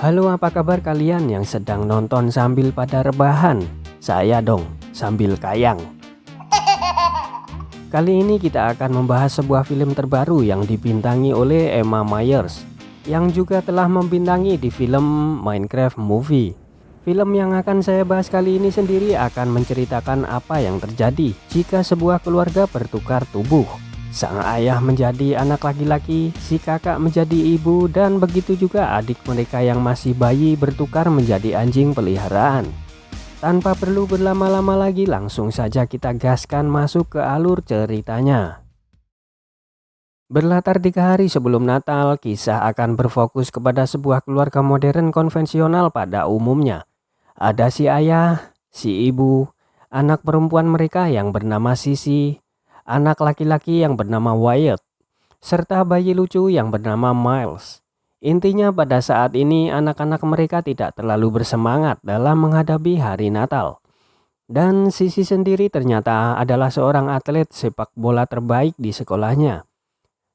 Halo, apa kabar kalian yang sedang nonton sambil pada rebahan? Saya dong, sambil kayang. Kali ini kita akan membahas sebuah film terbaru yang dibintangi oleh Emma Myers, yang juga telah membintangi di film Minecraft Movie. Film yang akan saya bahas kali ini sendiri akan menceritakan apa yang terjadi jika sebuah keluarga bertukar tubuh. Sang ayah menjadi anak laki-laki, si kakak menjadi ibu, dan begitu juga adik mereka yang masih bayi bertukar menjadi anjing peliharaan. Tanpa perlu berlama-lama lagi, langsung saja kita gaskan masuk ke alur ceritanya. Berlatar 3 hari sebelum Natal, kisah akan berfokus kepada sebuah keluarga modern konvensional pada umumnya. Ada si ayah, si ibu, anak perempuan mereka yang bernama Sissy, anak laki-laki yang bernama Wyatt, serta bayi lucu yang bernama Miles. Intinya pada saat ini anak-anak mereka tidak terlalu bersemangat dalam menghadapi hari Natal. Dan Sissy sendiri ternyata adalah seorang atlet sepak bola terbaik di sekolahnya.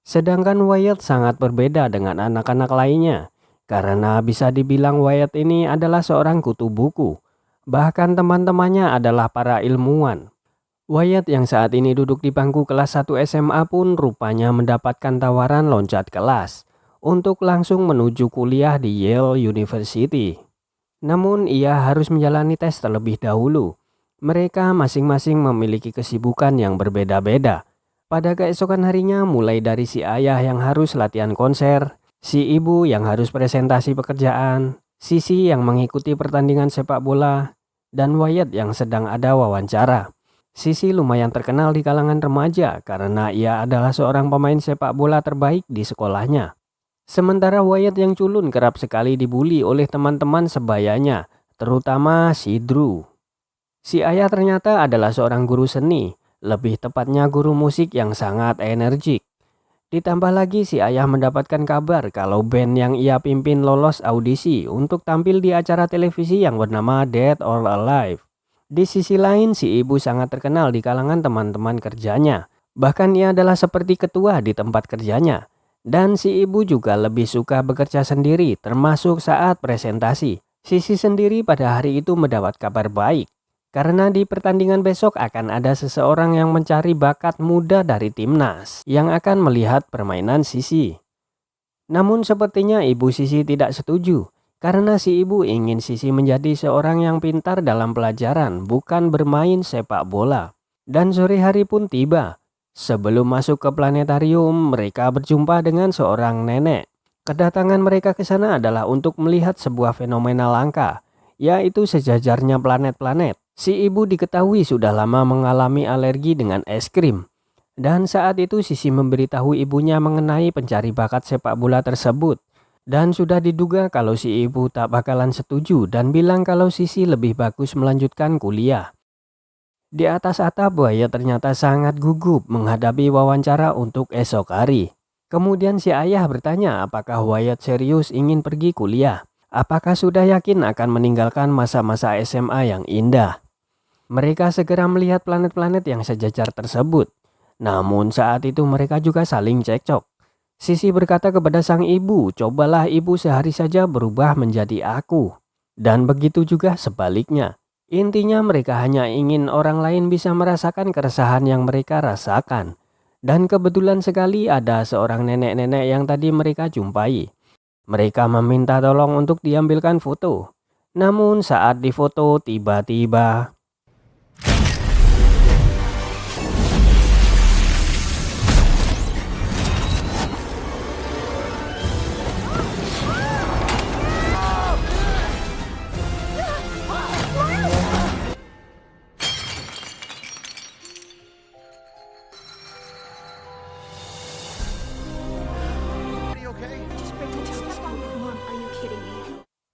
Sedangkan Wyatt sangat berbeda dengan anak-anak lainnya, karena bisa dibilang Wyatt ini adalah seorang kutu buku. Bahkan teman-temannya adalah para ilmuwan. Wyatt yang saat ini duduk di bangku kelas 1 SMA pun rupanya mendapatkan tawaran loncat kelas untuk langsung menuju kuliah di Yale University. Namun ia harus menjalani tes terlebih dahulu. Mereka masing-masing memiliki kesibukan yang berbeda-beda. Pada keesokan harinya, mulai dari si ayah yang harus latihan konser, si ibu yang harus presentasi pekerjaan, Sissy yang mengikuti pertandingan sepak bola, dan Wyatt yang sedang ada wawancara. Sissy lumayan terkenal di kalangan remaja karena ia adalah seorang pemain sepak bola terbaik di sekolahnya. Sementara Wyatt yang culun kerap sekali dibully oleh teman-teman sebayanya, terutama si Drew. Si ayah ternyata adalah seorang guru seni, lebih tepatnya guru musik yang sangat energik. Ditambah lagi si ayah mendapatkan kabar kalau band yang ia pimpin lolos audisi untuk tampil di acara televisi yang bernama Dead or Alive. Di sisi lain, si ibu sangat terkenal di kalangan teman-teman kerjanya. Bahkan ia adalah seperti ketua di tempat kerjanya. Dan si ibu juga lebih suka bekerja sendiri, termasuk saat presentasi. Sissy sendiri pada hari itu mendapat kabar baik. Karena di pertandingan besok akan ada seseorang yang mencari bakat muda dari timnas yang akan melihat permainan Sissy. Namun sepertinya ibu Sissy tidak setuju. Karena si ibu ingin Sissy menjadi seorang yang pintar dalam pelajaran, bukan bermain sepak bola. Dan sore hari pun tiba. Sebelum masuk ke planetarium, mereka berjumpa dengan seorang nenek. Kedatangan mereka ke sana adalah untuk melihat sebuah fenomena langka, yaitu sejajarnya planet-planet. Si ibu diketahui sudah lama mengalami alergi dengan es krim. Dan saat itu Sissy memberitahu ibunya mengenai pencari bakat sepak bola tersebut. Dan sudah diduga kalau si ibu tak bakalan setuju dan bilang kalau Sissy lebih bagus melanjutkan kuliah. Di atas atap, Wyatt ternyata sangat gugup menghadapi wawancara untuk esok hari. Kemudian si ayah bertanya apakah Wyatt serius ingin pergi kuliah. Apakah sudah yakin akan meninggalkan masa-masa SMA yang indah. Mereka segera melihat planet-planet yang sejajar tersebut. Namun saat itu mereka juga saling cekcok. Sissy berkata kepada sang ibu, cobalah ibu sehari saja berubah menjadi aku. Dan begitu juga sebaliknya. Intinya mereka hanya ingin orang lain bisa merasakan keresahan yang mereka rasakan. Dan kebetulan sekali ada seorang nenek-nenek yang tadi mereka jumpai. Mereka meminta tolong untuk diambilkan foto. Namun saat difoto tiba-tiba...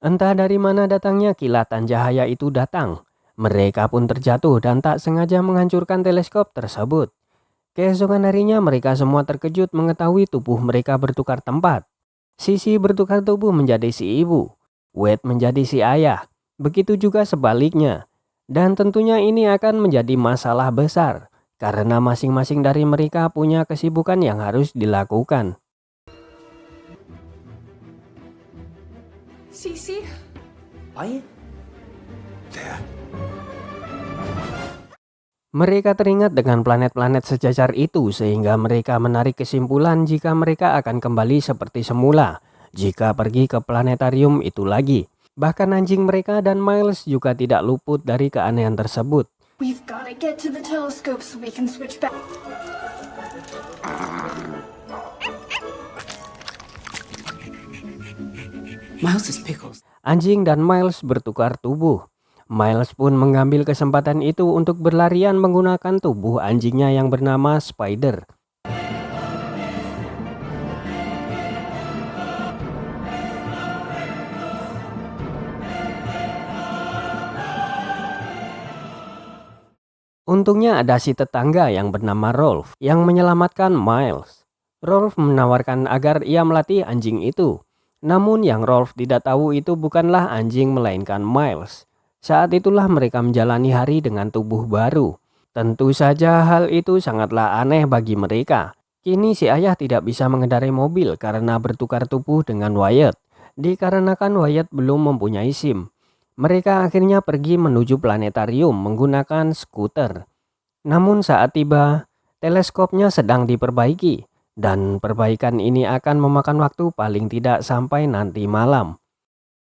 Entah dari mana datangnya kilatan cahaya itu datang. Mereka pun terjatuh dan tak sengaja menghancurkan teleskop tersebut. Keesokan harinya mereka semua terkejut mengetahui tubuh mereka bertukar tempat. Sissy bertukar tubuh menjadi si ibu, Wyatt menjadi si ayah. Begitu juga sebaliknya. Dan tentunya ini akan menjadi masalah besar. Karena masing-masing dari mereka punya kesibukan yang harus dilakukan. Cece? Wyatt? Dad. Mereka teringat dengan planet-planet sejajar itu sehingga mereka menarik kesimpulan jika mereka akan kembali seperti semula jika pergi ke planetarium itu lagi. Bahkan anjing mereka dan Miles juga tidak luput dari keanehan tersebut. We've gotta get to the telescope so we can switch back. Miles is Pickles. Anjing dan Miles bertukar tubuh. Miles pun mengambil kesempatan itu untuk berlarian menggunakan tubuh anjingnya yang bernama Spider. Untungnya ada si tetangga yang bernama Rolf yang menyelamatkan Miles. Rolf menawarkan agar ia melatih anjing itu. Namun yang Rolf tidak tahu itu bukanlah anjing melainkan Miles. Saat itulah mereka menjalani hari dengan tubuh baru. Tentu saja hal itu sangatlah aneh bagi mereka. Kini si ayah tidak bisa mengendarai mobil karena bertukar tubuh dengan Wyatt. Dikarenakan Wyatt belum mempunyai SIM. Mereka akhirnya pergi menuju planetarium menggunakan skuter. Namun saat tiba, teleskopnya sedang diperbaiki. Dan perbaikan ini akan memakan waktu paling tidak sampai nanti malam.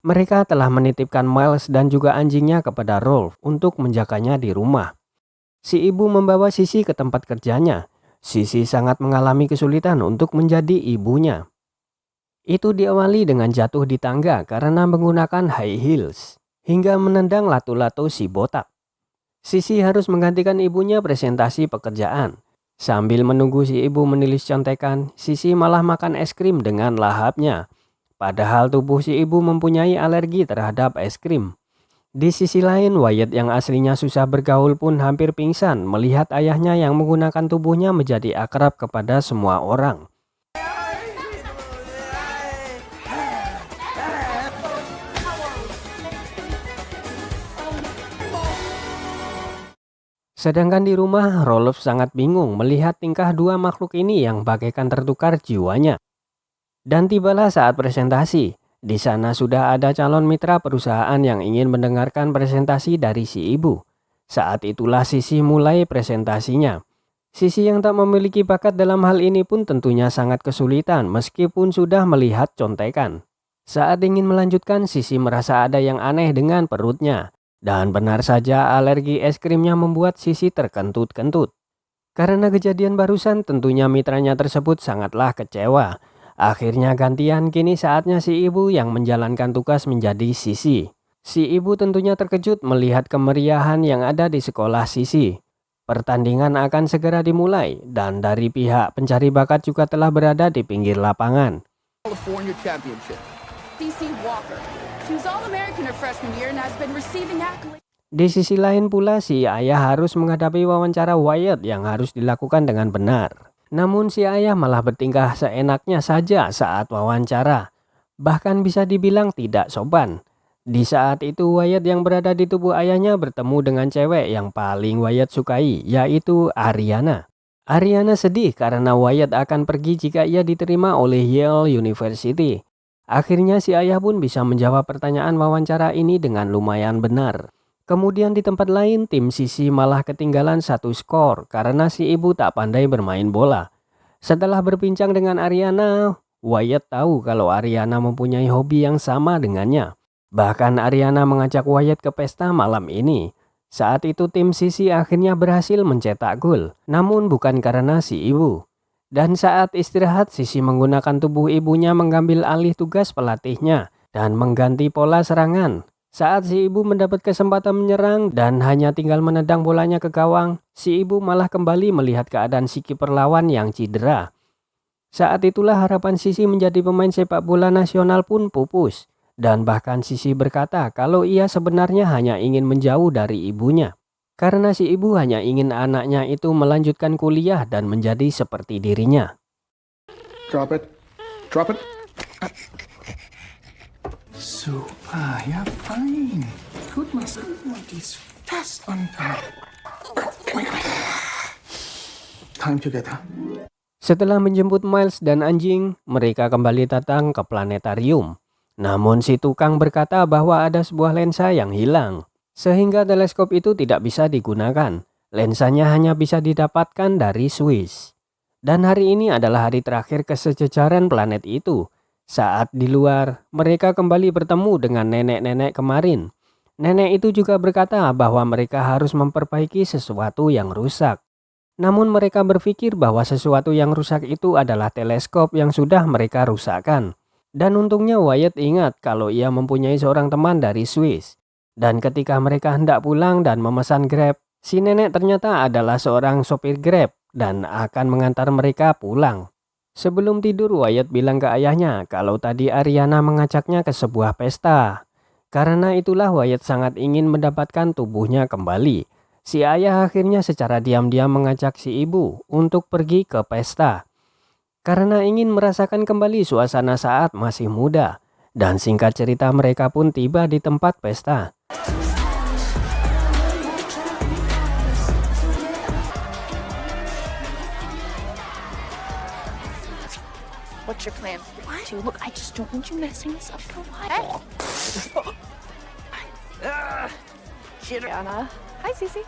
Mereka telah menitipkan Miles dan juga anjingnya kepada Rolf untuk menjaganya di rumah. Si ibu membawa Sisi ke tempat kerjanya. Sisi sangat mengalami kesulitan untuk menjadi ibunya. Itu diawali dengan jatuh di tangga karena menggunakan high heels, hingga menendang lato-lato si botak. Sisi harus menggantikan ibunya presentasi pekerjaan. Sambil menunggu si ibu menulis contekan, Sisi malah makan es krim dengan lahapnya. Padahal tubuh si ibu mempunyai alergi terhadap es krim. Di sisi lain, Wyatt yang aslinya susah bergaul pun hampir pingsan melihat ayahnya yang menggunakan tubuhnya menjadi akrab kepada semua orang. Sedangkan di rumah, Rolf sangat bingung melihat tingkah dua makhluk ini yang bagaikan tertukar jiwanya. Dan tibalah saat presentasi. Di sana sudah ada calon mitra perusahaan yang ingin mendengarkan presentasi dari si ibu. Saat itulah Sisi mulai presentasinya. Sisi yang tak memiliki bakat dalam hal ini pun tentunya sangat kesulitan meskipun sudah melihat contekan. Saat ingin melanjutkan, Sisi merasa ada yang aneh dengan perutnya. Dan benar saja alergi es krimnya membuat Sisi terkentut-kentut. Karena kejadian barusan tentunya mitranya tersebut sangatlah kecewa. Akhirnya gantian, kini saatnya si ibu yang menjalankan tugas menjadi Sisi. Si ibu tentunya terkejut melihat kemeriahan yang ada di sekolah Sisi. Pertandingan akan segera dimulai dan dari pihak pencari bakat juga telah berada di pinggir lapangan. California Championship. Cece Walker. She was All-American her freshman year and has been receiving accolades. Di sisi lain pula si ayah harus menghadapi wawancara Wyatt yang harus dilakukan dengan benar. Namun si ayah malah bertingkah seenaknya saja saat wawancara. Bahkan bisa dibilang tidak sopan. Di saat itu Wyatt yang berada di tubuh ayahnya bertemu dengan cewek yang paling Wyatt sukai, yaitu Ariana. Ariana sedih karena Wyatt akan pergi jika ia diterima oleh Yale University. Akhirnya si ayah pun bisa menjawab pertanyaan wawancara ini dengan lumayan benar. Kemudian di tempat lain tim Sisi malah ketinggalan satu skor karena si ibu tak pandai bermain bola. Setelah berbincang dengan Ariana, Wyatt tahu kalau Ariana mempunyai hobi yang sama dengannya. Bahkan Ariana mengajak Wyatt ke pesta malam ini. Saat itu tim Sisi akhirnya berhasil mencetak gol, namun bukan karena si ibu. Dan saat istirahat, Sisi menggunakan tubuh ibunya mengambil alih tugas pelatihnya dan mengganti pola serangan. Saat si ibu mendapat kesempatan menyerang dan hanya tinggal menendang bolanya ke gawang, si ibu malah kembali melihat keadaan si kiper lawan yang cedera. Saat itulah harapan Sisi menjadi pemain sepak bola nasional pun pupus. Dan bahkan Sisi berkata kalau ia sebenarnya hanya ingin menjauh dari ibunya. Karena si ibu hanya ingin anaknya itu melanjutkan kuliah dan menjadi seperti dirinya. Drop it. Drop it. Supaya fine. Good muscle. Is fast on time. Come here. Time together. Setelah menjemput Miles dan anjing, mereka kembali datang ke planetarium. Namun si tukang berkata bahwa ada sebuah lensa yang hilang, sehingga teleskop itu tidak bisa digunakan. Lensanya hanya bisa didapatkan dari Swiss. Dan hari ini adalah hari terakhir kesejajaran planet itu. Saat di luar, mereka kembali bertemu dengan nenek-nenek kemarin. Nenek itu juga berkata bahwa mereka harus memperbaiki sesuatu yang rusak. Namun mereka berpikir bahwa sesuatu yang rusak itu adalah teleskop yang sudah mereka rusakkan. Dan untungnya Wyatt ingat kalau ia mempunyai seorang teman dari Swiss. Dan ketika mereka hendak pulang dan memesan Grab, si nenek ternyata adalah seorang sopir Grab dan akan mengantar mereka pulang. Sebelum tidur, Wyatt bilang ke ayahnya kalau tadi Ariana mengajaknya ke sebuah pesta. Karena itulah Wyatt sangat ingin mendapatkan tubuhnya kembali. Si ayah akhirnya secara diam-diam mengajak si ibu untuk pergi ke pesta. Karena ingin merasakan kembali suasana saat masih muda. Dan singkat cerita mereka pun tiba di tempat pesta. What's your plan? Dude, look, I just don't want you messing this up for a while. Anna. Hi, Sisi.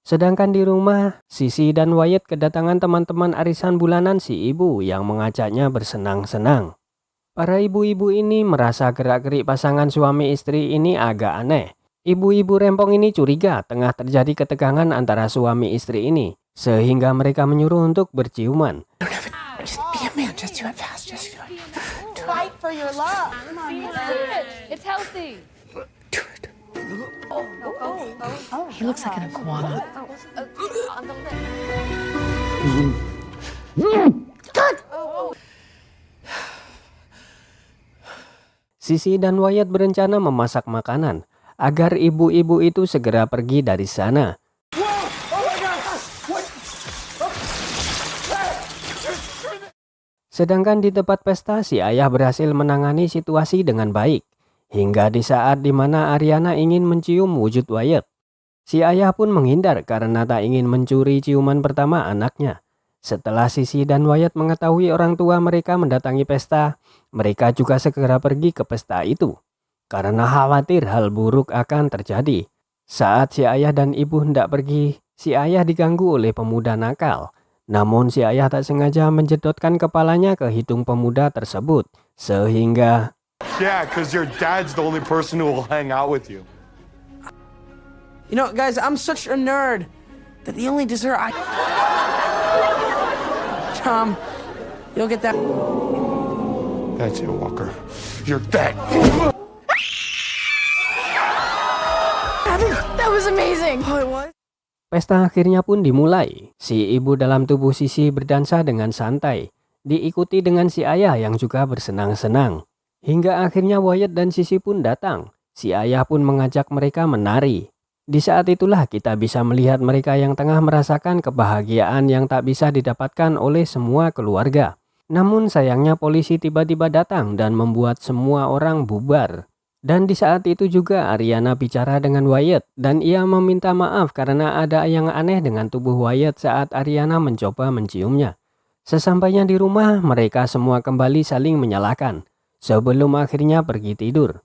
Sedangkan di rumah, Sisi dan Wyatt kedatangan teman-teman arisan bulanan si ibu yang mengajaknya bersenang-senang. Para ibu-ibu ini merasa gerak-gerik pasangan suami istri ini agak aneh. Ibu-ibu rempong ini curiga tengah terjadi ketegangan antara suami istri ini, sehingga mereka menyuruh untuk berciuman. Just be a man. Just do it fast. Just do it. Fight for your love. It's healthy. Do it. He looks like an iguana. On the lip. Sisi dan Wyatt berencana memasak makanan agar ibu-ibu itu segera pergi dari sana. Sedangkan di tempat pesta, si ayah berhasil menangani situasi dengan baik. Hingga di saat dimana Ariana ingin mencium wujud Wyatt. Si ayah pun menghindar karena tak ingin mencuri ciuman pertama anaknya. Setelah Sisi dan Wyatt mengetahui orang tua mereka mendatangi pesta, mereka juga segera pergi ke pesta itu. Karena khawatir hal buruk akan terjadi. Saat si ayah dan ibu hendak pergi, si ayah diganggu oleh pemuda nakal. Namun si ayah tak sengaja menjedotkan kepalanya ke hidung pemuda tersebut. Sehingga... Yeah, because your dad's the only person who will hang out with you. You know, guys, I'm such a nerd that the only dessert I... Tom, you'll get that... That's it, Walker. You're dead. That was amazing. Oh, it was? Pesta akhirnya pun dimulai. Si ibu dalam tubuh Sisi berdansa dengan santai, diikuti dengan si ayah yang juga bersenang-senang. Hingga akhirnya Wyatt dan Sisi pun datang. Si ayah pun mengajak mereka menari. Di saat itulah kita bisa melihat mereka yang tengah merasakan kebahagiaan yang tak bisa didapatkan oleh semua keluarga. Namun sayangnya polisi tiba-tiba datang dan membuat semua orang bubar. Dan di saat itu juga Ariana bicara dengan Wyatt dan ia meminta maaf karena ada yang aneh dengan tubuh Wyatt saat Ariana mencoba menciumnya. Sesampainya di rumah, mereka semua kembali saling menyalahkan sebelum akhirnya pergi tidur.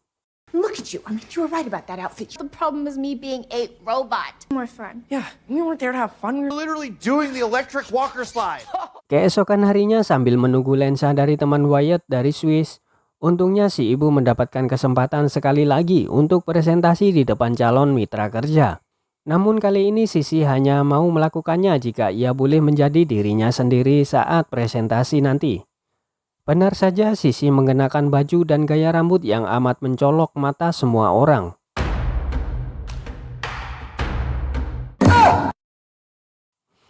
Look at you. I mean, you were right about that outfit. The problem is me being a robot. More fun. Yeah, we weren't there to have fun. We were Literally doing the electric walker slide. Keesokan harinya sambil menunggu lensa dari teman Wyatt dari Swiss, untungnya si ibu mendapatkan kesempatan sekali lagi untuk presentasi di depan calon mitra kerja. Namun kali ini Sisi hanya mau melakukannya jika ia boleh menjadi dirinya sendiri saat presentasi nanti. Benar saja Sisi mengenakan baju dan gaya rambut yang amat mencolok mata semua orang.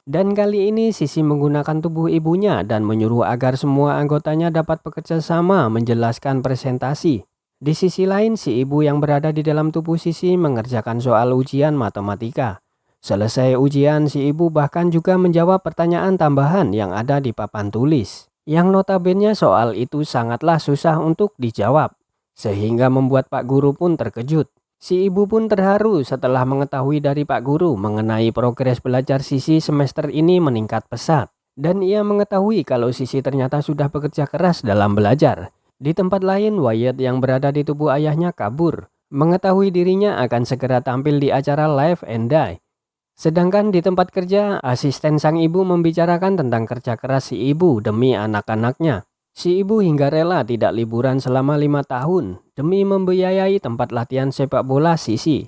Dan kali ini Sisi menggunakan tubuh ibunya dan menyuruh agar semua anggotanya dapat bekerja sama menjelaskan presentasi. Di sisi lain, si ibu yang berada di dalam tubuh Sisi mengerjakan soal ujian matematika. Selesai ujian, si ibu bahkan juga menjawab pertanyaan tambahan yang ada di papan tulis. Yang notabene soal itu sangatlah susah untuk dijawab, sehingga membuat Pak Guru pun terkejut. Si ibu pun terharu setelah mengetahui dari Pak Guru mengenai progres belajar Sisi semester ini meningkat pesat. Dan ia mengetahui kalau Sisi ternyata sudah bekerja keras dalam belajar. Di tempat lain, Wyatt yang berada di tubuh ayahnya kabur, mengetahui dirinya akan segera tampil di acara Live and Die. Sedangkan di tempat kerja, asisten sang ibu membicarakan tentang kerja keras si ibu demi anak-anaknya. Si ibu hingga rela tidak liburan selama 5 tahun demi membiayai tempat latihan sepak bola Sisi.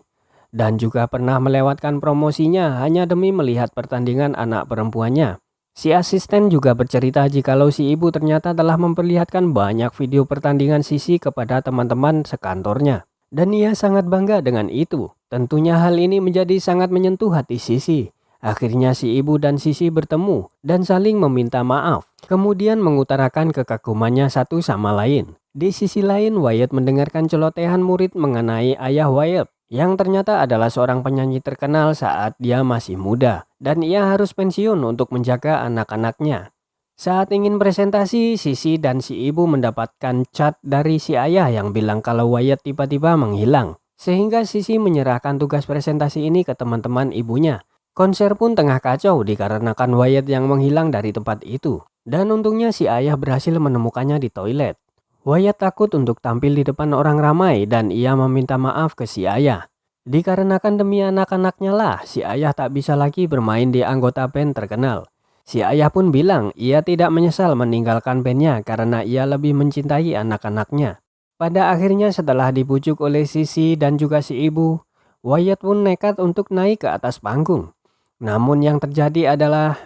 Dan juga pernah melewatkan promosinya hanya demi melihat pertandingan anak perempuannya. Si asisten juga bercerita jikalau si ibu ternyata telah memperlihatkan banyak video pertandingan Sisi kepada teman-teman sekantornya. Dan ia sangat bangga dengan itu. Tentunya hal ini menjadi sangat menyentuh hati Sisi. Akhirnya si ibu dan Sisi bertemu dan saling meminta maaf. Kemudian mengutarakan kekagumannya satu sama lain. Di sisi lain, Wyatt mendengarkan celotehan murid mengenai ayah Wyatt yang ternyata adalah seorang penyanyi terkenal saat dia masih muda. Dan ia harus pensiun untuk menjaga anak-anaknya. Saat ingin presentasi, Sisi dan si ibu mendapatkan chat dari si ayah yang bilang kalau Wyatt tiba-tiba menghilang. Sehingga Sisi menyerahkan tugas presentasi ini ke teman-teman ibunya. Konser pun tengah kacau dikarenakan Wyatt yang menghilang dari tempat itu. Dan untungnya si ayah berhasil menemukannya di toilet. Wyatt takut untuk tampil di depan orang ramai dan ia meminta maaf ke si ayah. Dikarenakan demi anak-anaknya lah, si ayah tak bisa lagi bermain di anggota band terkenal. Si ayah pun bilang ia tidak menyesal meninggalkan bandnya karena ia lebih mencintai anak-anaknya. Pada akhirnya setelah dibujuk oleh Sisi dan juga si ibu, Wyatt pun nekat untuk naik ke atas panggung. Namun yang terjadi adalah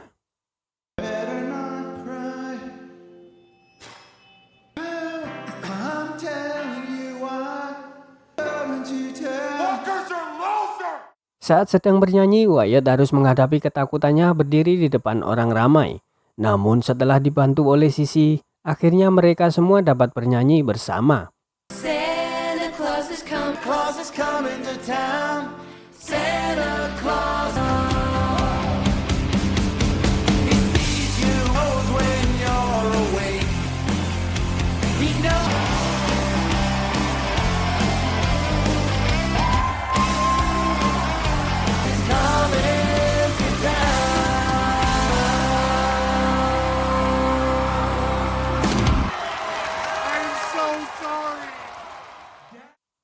saat sedang bernyanyi, Wyatt harus menghadapi ketakutannya berdiri di depan orang ramai. Namun setelah dibantu oleh Sisi, akhirnya mereka semua dapat bernyanyi bersama. Santa Claus is coming to town. Santa Claus. He sees you when you're awake. He knows.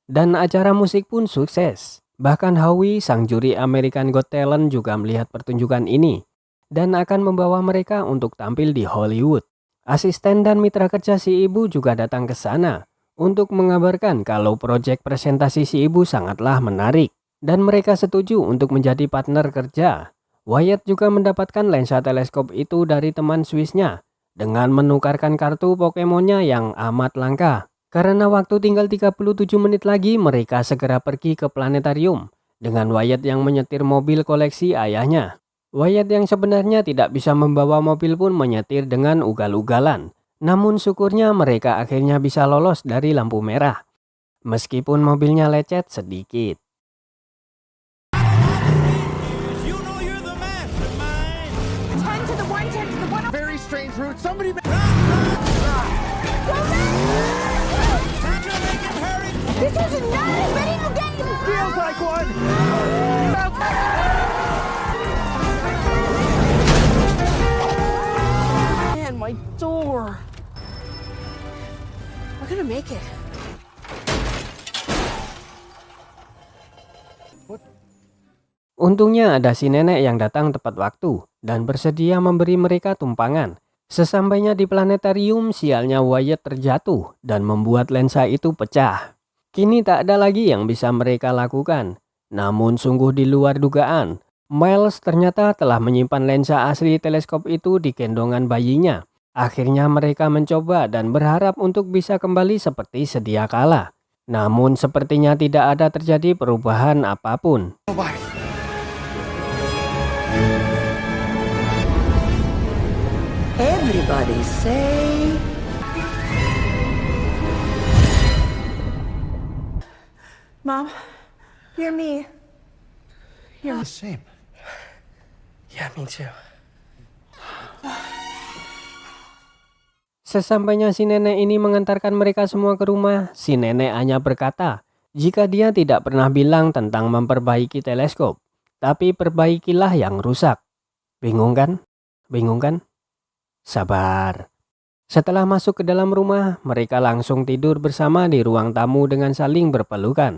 Dan acara musik pun sukses. Bahkan Howie, sang juri American Got Talent juga melihat pertunjukan ini dan akan membawa mereka untuk tampil di Hollywood. Asisten dan mitra kerja si ibu juga datang ke sana untuk mengabarkan kalau proyek presentasi si ibu sangatlah menarik dan mereka setuju untuk menjadi partner kerja. Wyatt juga mendapatkan lensa teleskop itu dari teman Swissnya dengan menukarkan kartu Pokemonnya yang amat langka. Karena waktu tinggal 37 menit lagi, mereka segera pergi ke planetarium dengan Wyatt yang menyetir mobil koleksi ayahnya. Wyatt yang sebenarnya tidak bisa membawa mobil pun menyetir dengan ugal-ugalan. Namun syukurnya mereka akhirnya bisa lolos dari lampu merah. Meskipun mobilnya lecet sedikit. Very strange route. Somebody. This is not a video game! Feels like one. Man, my door. We're gonna make it. Untungnya ada si nenek yang datang tepat waktu dan bersedia memberi mereka tumpangan. Sesampainya di planetarium, sialnya Wyatt terjatuh dan membuat lensa itu pecah. Kini tak ada lagi yang bisa mereka lakukan. Namun sungguh di luar dugaan, Miles ternyata telah menyimpan lensa asli teleskop itu di gendongan bayinya. Akhirnya mereka mencoba dan berharap untuk bisa kembali seperti sedia kala. Namun sepertinya tidak ada terjadi perubahan apapun. Everybody say. Mom, you're me. You're the same. Yeah, me too. Sesampainya si nenek ini mengantarkan mereka semua ke rumah, si nenek hanya berkata, jika dia tidak pernah bilang tentang memperbaiki teleskop, tapi perbaikilah yang rusak. Bingung kan? Bingung kan? Sabar. Setelah masuk ke dalam rumah, mereka langsung tidur bersama di ruang tamu dengan saling berpelukan.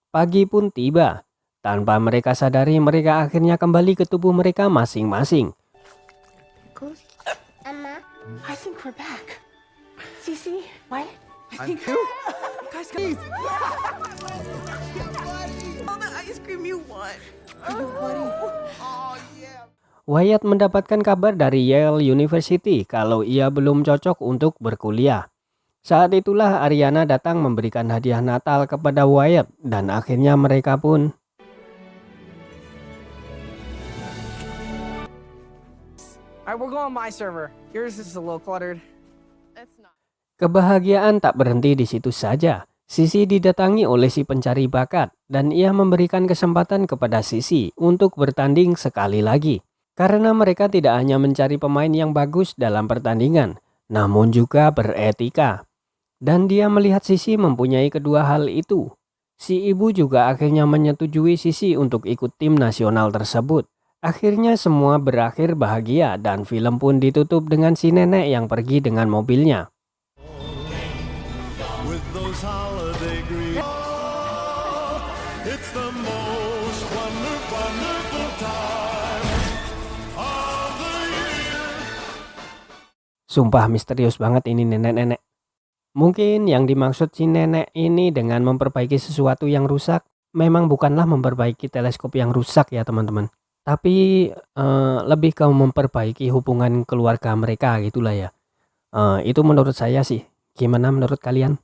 Pagi pun tiba. Tanpa mereka sadari, mereka akhirnya kembali ke tubuh mereka masing-masing. I think we're back. Cece, what? I think Guys, guys. All the ice cream you want. Wyatt mendapatkan kabar dari Yale University kalau ia belum cocok untuk berkuliah. Saat itulah Ariana datang memberikan hadiah Natal kepada Wyatt dan akhirnya mereka pun Alright, we're going on my server. Yours is a little cluttered. kebahagiaan tak berhenti di situ saja. Sisi didatangi oleh si pencari bakat dan ia memberikan kesempatan kepada Sisi untuk bertanding sekali lagi. Karena mereka tidak hanya mencari pemain yang bagus dalam pertandingan, namun juga beretika. Dan dia melihat Sisi mempunyai kedua hal itu. Si ibu juga akhirnya menyetujui Sisi untuk ikut tim nasional tersebut. Akhirnya semua berakhir bahagia dan film pun ditutup dengan si nenek yang pergi dengan mobilnya. With those holiday greens. Oh, it's the most wonderful time of the year. Sumpah misterius banget ini nenek-nenek. Mungkin yang dimaksud si nenek ini dengan memperbaiki sesuatu yang rusak memang bukanlah memperbaiki teleskop yang rusak ya teman-teman. Tapi lebih ke memperbaiki hubungan keluarga mereka gitulah ya. Itu menurut saya sih. Gimana menurut kalian?